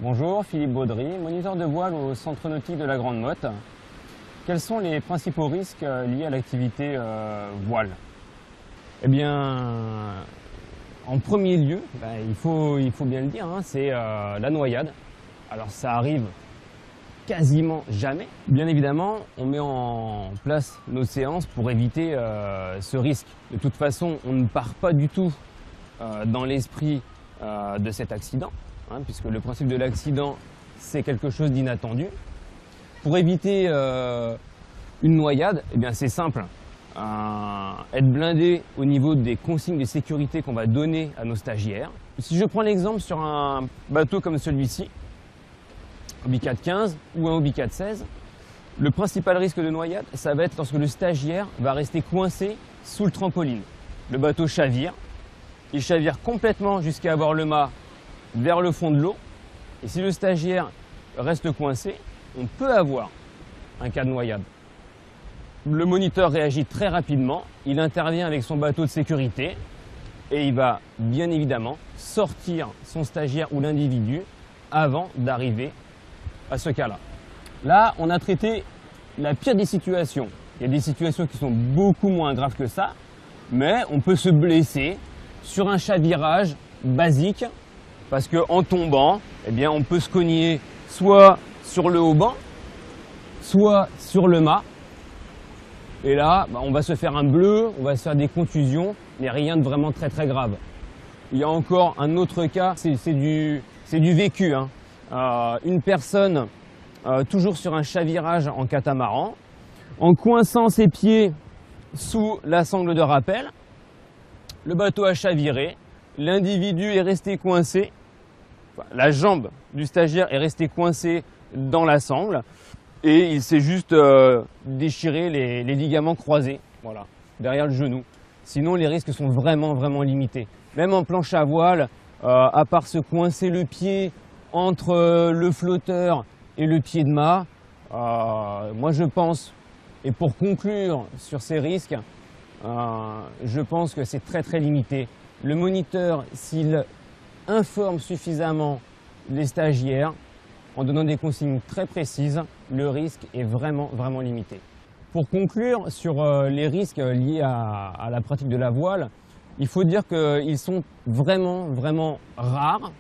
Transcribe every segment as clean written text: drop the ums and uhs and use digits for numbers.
Bonjour, Philippe Baudry, moniteur de voile au Centre nautique de la Grande Motte. Quels sont les principaux risques liés à l'activité voile? Eh bien, en premier lieu, il faut bien le dire, c'est la noyade. Alors ça arrive quasiment jamais. Bien évidemment, on met en place nos séances pour éviter ce risque. De toute façon, on ne part pas du tout dans l'esprit de cet accident, puisque le principe de l'accident, c'est quelque chose d'inattendu. Pour éviter une noyade, eh bien c'est simple. Être blindé au niveau des consignes de sécurité qu'on va donner à nos stagiaires. Si je prends l'exemple sur un bateau comme celui-ci, Hobie 415 ou un Hobie 416, le principal risque de noyade, ça va être lorsque le stagiaire va rester coincé sous le trampoline. Le bateau chavire, il chavire complètement jusqu'à avoir le mât vers le fond de l'eau. Et si le stagiaire reste coincé, on peut avoir un cas de noyade. Le moniteur réagit très rapidement, il intervient avec son bateau de sécurité et il va bien évidemment sortir son stagiaire ou l'individu avant d'arriver à ce cas-là. Là, on a traité la pire des situations. Il y a des situations qui sont beaucoup moins graves que ça, mais on peut se blesser sur un chavirage basique parce qu'en tombant, eh bien, on peut se cogner soit sur le haubans, soit sur le mât. Et là, on va se faire un bleu, on va se faire des contusions, mais rien de vraiment très grave. Il y a encore un autre cas, c'est du vécu. Une personne, toujours sur un chavirage en catamaran, en coinçant ses pieds sous la sangle de rappel, le bateau a chaviré, l'individu est resté coincé, la jambe du stagiaire est restée coincée dans la sangle, et il s'est juste déchiré les ligaments croisés, voilà, derrière le genou. Sinon, les risques sont vraiment limités. Même en planche à voile, à part se coincer le pied entre le flotteur et le pied de mât, moi je pense, et pour conclure sur ces risques, je pense que c'est très limité. Le moniteur, s'il informe suffisamment les stagiaires, en donnant des consignes très précises, le risque est vraiment limité. Pour conclure sur les risques liés à la pratique de la voile, il faut dire qu'ils sont vraiment rares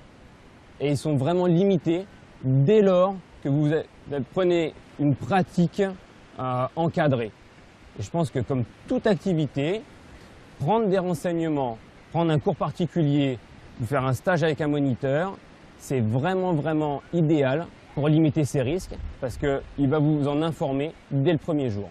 et ils sont vraiment limités dès lors que vous prenez une pratique encadrée. Et je pense que comme toute activité, prendre des renseignements, prendre un cours particulier ou faire un stage avec un moniteur, c'est vraiment idéal pour limiter ces risques parce qu'il va vous en informer dès le premier jour.